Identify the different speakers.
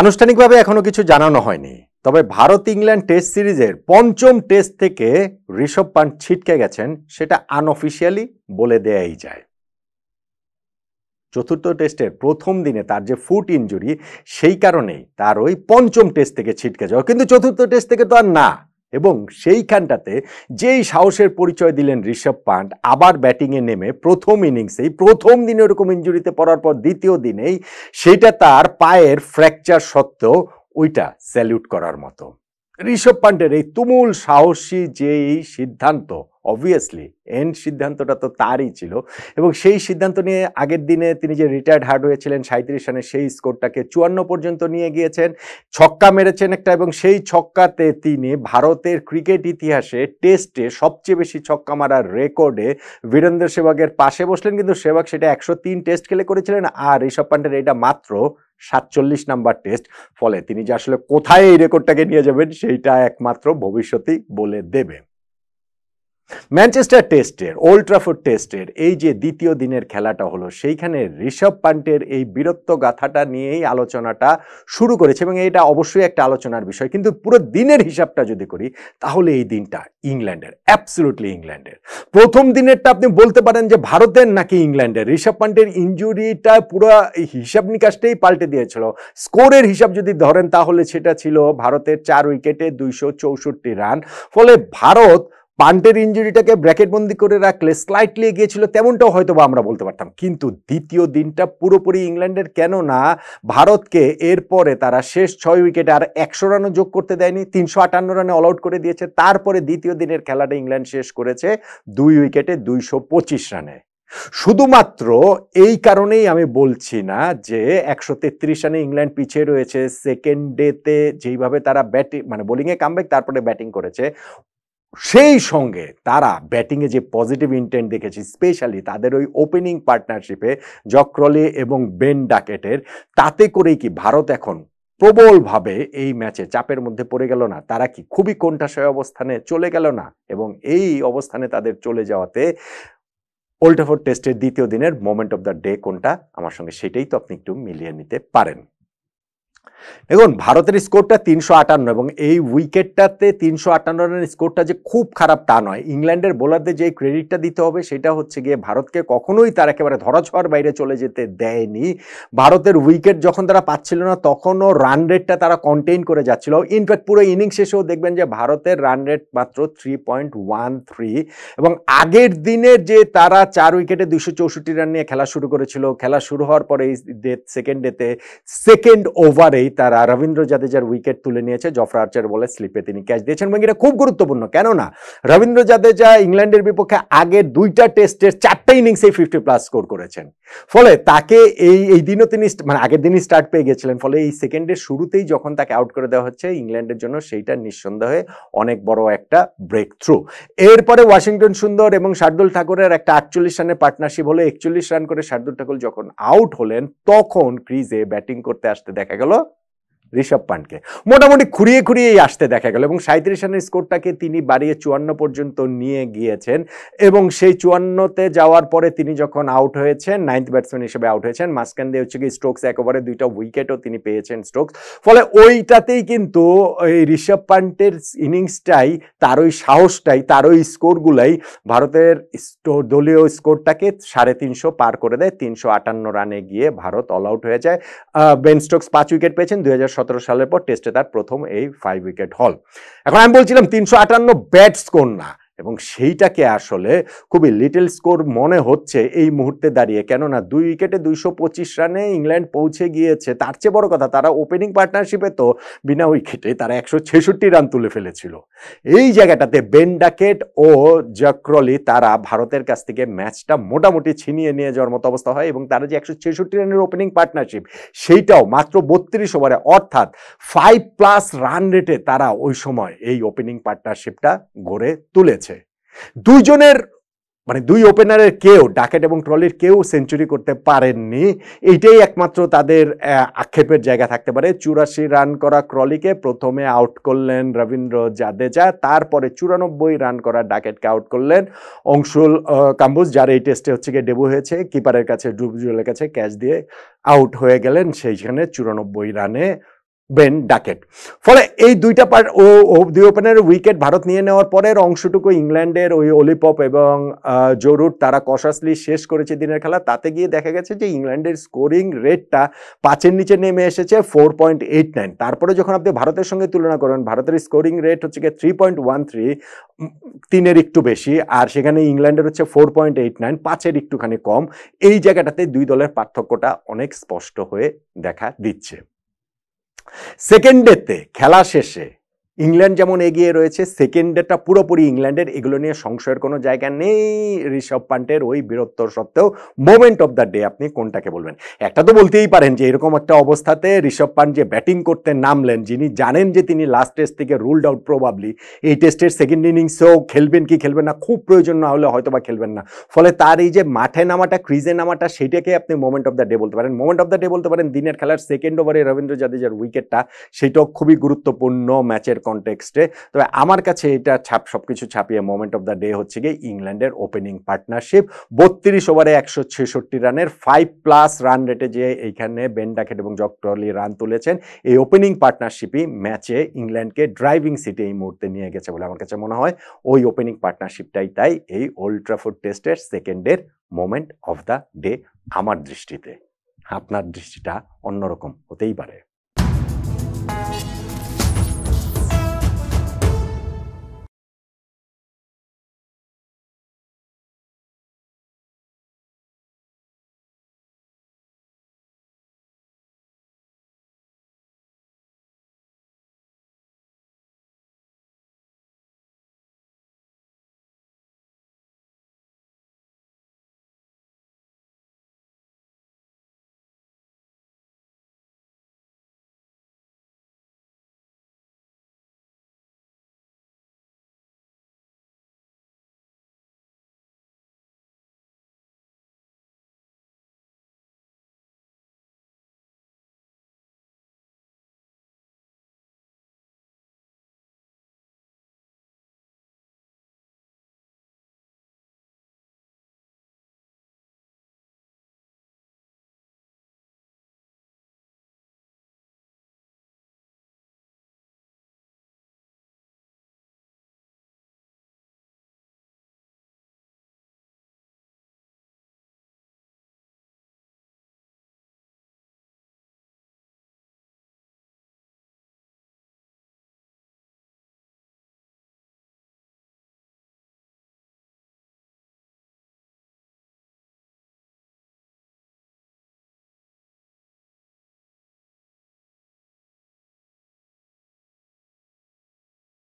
Speaker 1: আনুষ্ঠানিকভাবে এখনো কিছু জানানো হয়নি, তবে ভারত ইংল্যান্ড টেস্ট সিরিজের পঞ্চম টেস্ট থেকে ঋষভ পান্ট ছিটকে গেছেন সেটা আনঅফিসিয়ালি বলে দেয়াই যায়। চতুর্থ টেস্টের প্রথম দিনে তার যে ফুট ইনজুরি, সেই কারণেই তার ওই পঞ্চম টেস্ট থেকে ছিটকে যাওয়া, কিন্তু চতুর্থ টেস্ট থেকে তো আর না। এবং সেইখানটাতে যেই সাহসের পরিচয় দিলেন ঋষভ পান্ট, আবার ব্যাটিংয়ে নেমে প্রথম ইনিংসেই প্রথম দিনে ওরকম ইনজুরিতে পড়ার পর দ্বিতীয় দিনেই সেইটা তার পায়ের ফ্র্যাকচার সত্ত্বেও ওইটা স্যালিউট করার মতো। ঋষভ পান্টের এই তুমুল সাহসী যে এই সিদ্ধান্ত, অবভিয়াসলি এন্ড সিদ্ধান্তটা তো তারই ছিল, এবং সেই সিদ্ধান্ত নিয়ে আগের দিনে তিনি যে রিটায়ার্ড হার্ড হয়েছিলেন 37 রানে, সেই স্কোরটাকে 54 পর্যন্ত নিয়ে গিয়েছেন, ছক্কা মেরেছেন একটা, এবং সেই ছক্কাতে তিনি ভারতের ক্রিকেট ইতিহাসে টেস্টে সবচেয়ে বেশি ছক্কা মারার রেকর্ডে বীরেন্দ্র সেহবাগের পাশে বসলেন। কিন্তু সেহবাগ সেটা 103 টেস্ট খেলে করেছিলেন, আর ঋষভ পান্টের এটা মাত্র 47 নাম্বার টেস্ট। ফলে তিনি যে আসলে কোথায় এই রেকর্ডটাকে নিয়ে যাবেন সেইটা একমাত্র ভবিষ্যতেই বলে দেবে। ম্যানচেস্টার টেস্টের, ওল্ড ট্রাফোর্ড টেস্টের এই যে দ্বিতীয় দিনের খেলাটা হলো, সেইখানে ঋষভ পান্টের এই বীরত্ব গাথাটা নিয়েই আলোচনাটা শুরু করেছে, এবং এটা অবশ্যই একটা আলোচনার বিষয়। কিন্তু পুরো দিনের হিসাবটা যদি করি, তাহলে এই দিনটা ইংল্যান্ডের, অ্যাবসলিউটলি ইংল্যান্ডের। প্রথম দিনেরটা আপনি বলতে পারেন যে ভারতের নাকি ইংল্যান্ডের। ঋষভ পান্টের ইনজুরিটা পুরো হিসাব নিকাশটাই পাল্টে দিয়েছিল। স্কোরের হিসাব যদি ধরেন, তাহলে সেটা ছিল ভারতের 4 উইকেটে 264 রান। ফলে ভারত পান্টের ইনজুরিটাকে ব্র্যাকেটবন্দি করে রাখলে স্লাইটলি এগিয়েছিল, তেমনটাও হয়তো বা আমরা বলতে পারতাম। কিন্তু দ্বিতীয় দিনটা পুরোপুরি ইংল্যান্ডের, কেননা ভারতকে এরপরে তারা শেষ 6 উইকেটে আর 100 রানও যোগ করতে দেয়নি, 358 রানে অল আউট করে দিয়েছে। তারপরে দ্বিতীয় দিনের খেলাটা ইংল্যান্ড শেষ করেছে 2 উইকেটে 225 রানে। শুধুমাত্র এই কারণেই আমি বলছি না যে 133 রানে ইংল্যান্ড পিছিয়ে রয়েছে। সেকেন্ড ডেতে যেইভাবে তারা বোলিংয়ে কামব্যাক, তারপরে ব্যাটিং করেছে, সেই সঙ্গে তারা ব্যাটিংয়ে যে পজিটিভ ইন্টেন্ট দেখেছি, স্পেশালি তাদের ওই ওপেনিং পার্টনারশিপে জক ক্রলি এবং বেন ডাকেটের, তাতে করেই কি ভারত এখন প্রবলভাবে এই ম্যাচে চাপের মধ্যে পড়ে গেল না? তারা কি খুবই কোণঠাসা অবস্থানে চলে গেল না? এবং এই অবস্থানে তাদের চলে যাওয়াতে ওল্ড ট্রাফোর্ড টেস্টের দ্বিতীয় দিনের মোমেন্ট অফ দ্য ডে কোনটা, আমার সঙ্গে সেটাই তো আপনি একটু মিলিয়ে নিতে পারেন। দেখুন, ভারতের স্কোরটা 358, এবং এই উইকেটটাতে 358 রানের স্কোরটা যে খুব খারাপ তা নয়। ইংল্যান্ডের বোলারদের যে ক্রেডিটটা দিতে হবে সেটা হচ্ছে গিয়ে, ভারতকে কখনোই তারা একেবারে ধরাছোঁয়ার বাইরে চলে যেতে দেয়নি। ভারতের উইকেট যখন তারা পাচ্ছিল না, তখনও রান রেটটা তারা কন্টেইন করে যাচ্ছিল। ইনফ্যাক্ট পুরো ইনিংস শেষেও দেখবেন যে ভারতের রান রেট মাত্র 3.13, এবং আগের দিনের যে তারা 4 উইকেটে 264 রান নিয়ে খেলা শুরু করেছিল, খেলা শুরু হওয়ার পরে এই সেকেন্ড ডেতে সেকেন্ড ওভারেই তারা রবীন্দ্র জাদেজার উইকেট তুলে নিয়েছে। জফরা আর্চার বলে স্লিপে তিনি ক্যাচ দিয়েছেন, এবং এটা খুব গুরুত্বপূর্ণ। কেননা রবীন্দ্র জাদেজা ইংল্যান্ডের বিপক্ষে আগের 2টা টেস্টের 4টা ইনিংসে 50+ স্কোর করেছেন। ফলে তাকে এই দিনও তিনি আগের দিনই স্টার্ট পেয়ে গেছিলেন। ফলে এই সেকেন্ডের শুরুতেই যখন তাকে আউট করে দেওয়া হচ্ছে, ইংল্যান্ডের জন্য সেইটা নিঃসন্দেহে অনেক বড় একটা ব্রেক থ্রু। এরপরে ওয়াশিংটন সুন্দর এবং শার্দুল ঠাকুরের একটা 48 রানের পার্টনারশিপ হলো। 41 রান করে শার্দুল ঠাকুর যখন আউট হলেন, তখন ক্রিজে ব্যাটিং করতে আসতে দেখা গেল ঋষভ পান্টকে। মোটামুটি খুঁড়িয়ে খুঁড়িয়েই আসতে দেখা গেল, এবং 37 রানের স্কোরটাকে তিনি বাড়িয়ে 54 পর্যন্ত নিয়ে গিয়েছেন। এবং সেই 54তে যাওয়ার পরে তিনি যখন আউট হয়েছেন, 9th ব্যাটসম্যান হিসেবে আউট হয়েছেন। মাঝখান দিয়ে হচ্ছে কি স্ট্রোকস, এক ওভারে 2টা উইকেটও তিনি পেয়েছেন স্ট্রোকস। ফলে ওইটাতেই কিন্তু ওই ঋষভ পান্টের ইনিংসটাই, তার ওই সাহসটাই, তার ওই স্কোরগুলাই ভারতের দলীয় স্কোরটাকে 350 পার করে দেয়। 358 রানে গিয়ে ভারত অল আউট হয়ে যায়। বেন স্টোকস 5 উইকেট পেয়েছেন 2017 সালের পর টেস্টে তার প্রথম এই 5 উইকেট হল। এখন আমি বলছিলাম 358 ব্যাট স্কোর না, এবং সেইটাকে আসলে খুবই লিটল স্কোর মনে হচ্ছে এই মুহূর্তে দাঁড়িয়ে, কেননা 2 উইকেটে 225 রানে ইংল্যান্ড পৌঁছে গিয়েছে। তার চেয়ে বড় কথা, তারা ওপেনিং পার্টনারশিপে তো বিনা উইকেটে তারা 166 রান তুলে ফেলেছিল। এই জায়গাটাতে বেন ডাকেট ও জক ক্রলি তারা ভারতের কাছ থেকে ম্যাচটা মোটামুটি ছিনিয়ে নিয়ে যাওয়ার মতো অবস্থা হয়, এবং তারা যে 166 রানের ওপেনিং পার্টনারশিপ, সেইটাও মাত্র 32 ওভারে, অর্থাৎ 5+ রান রেটে তারা ওই সময় এই ওপেনিং পার্টনারশিপটা গড়ে তুলেছে। দুইজনের দুই ওপেনারের কেউ, ডাকেট এবং ট্রলির কেউ সেঞ্চুরি করতে পারেননি। এইটাই একমাত্র তাদের আক্ষেপের জায়গা থাকতে পারে। 84 রান করা ক্রলিকে প্রথমে আউট করলেন রবীন্দ্র জাদেজা, তারপরে 94 রান করা ডাকেটকে আউট করলেন অংশুল কাম্বুজ, যার এই টেস্টে হচ্ছে গিয়ে ডেবু হয়েছে। কিপারের কাছে, ড্রু ব্রিজওয়ালের কাছে ক্যাচ দিয়ে আউট হয়ে গেলেন। সেইখানে 94 রানে বেন ডাকেট। ফলে এই দুইটা পার্ট দুই ওপেনারের উইকেট ভারত নিয়ে নেওয়ার পরের অংশটুকু ইংল্যান্ডের ওই অলিপপ এবং জো রুট তারা কশাসলি শেষ করেছে দিনের খেলা। তাতে গিয়ে দেখা গেছে যে ইংল্যান্ডের স্কোরিং রেটটা 5-এর নিচে নেমে এসেছে 4.89। তারপরে যখন আপনি ভারতের সঙ্গে তুলনা করেন, ভারতের স্কোরিং রেট হচ্ছে গিয়ে 3.13, 3-এর একটু বেশি, আর সেখানে ইংল্যান্ডের হচ্ছে 4.89, 5-এর একটুখানি কম। এই জায়গাটাতে দুই দলের পার্থক্যটা অনেক স্পষ্ট হয়ে দেখা দিচ্ছে। সেকেন্ড ডেতে খেলা শেষে ইংল্যান্ড যেমন এগিয়ে রয়েছে, সেকেন্ড ডেটা পুরোপুরি ইংল্যান্ডের, এগুলো নিয়ে সংশয়ের কোনো জায়গা নেই। ঋষভ পান্টের ওই বীরত্বর সত্ত্বেও মোমেন্ট অফ দ্য ডে আপনি কোনটাকে বলবেন? একটা তো বলতেই পারেন যে এরকম একটা অবস্থাতে ঋষভ পান্ট যে ব্যাটিং করতে নামলেন, যিনি জানেন যে তিনি লাস্ট টেস্ট থেকে রুলড আউট প্রবাবলি, এই টেস্টের সেকেন্ড ইনিংসেও খেলবেন কি খেলবেন না, খুব প্রয়োজন না হলে হয়তো বা খেলবেন না। ফলে তার এই যে মাঠে নামাটা, ক্রিজে নামাটা, সেটাকে আপনি মোমেন্ট অফ দ্য ডে বলতে পারেন। মোমেন্ট অফ দ্য ডে বলতে পারেন দিনের খেলার সেকেন্ড ওভারে রবীন্দ্র জাদেজার উইকেটটা, সেটাও খুবই গুরুত্বপূর্ণ ম্যাচের কনটেক্সটে। তবে আমার কাছে এটা সবকিছু ছাপিয়ে মোমেন্ট অফ দ্য ডে হচ্ছে গিয়ে ইংল্যান্ডের ওপেনিং পার্টনারশিপ। 32 ওভারে 166 রানের 5+ রান রেটে যে এইখানে বেন ডাকেট এবং জক ক্রলি রান তুলেছেন, এই ওপেনিং পার্টনারশিপই ম্যাচে ইংল্যান্ডকে ড্রাইভিং সিটে এই মুহূর্তে নিয়ে গেছে বলে আমার কাছে মনে হয়। ওই ওপেনিং পার্টনারশিপটাই তাই এই ওল্ড ট্রাফোর্ড টেস্টের সেকেন্ডের মোমেন্ট অফ দ্য ডে আমার দৃষ্টিতে। আপনার দৃষ্টিটা অন্যরকম হতেই পারে।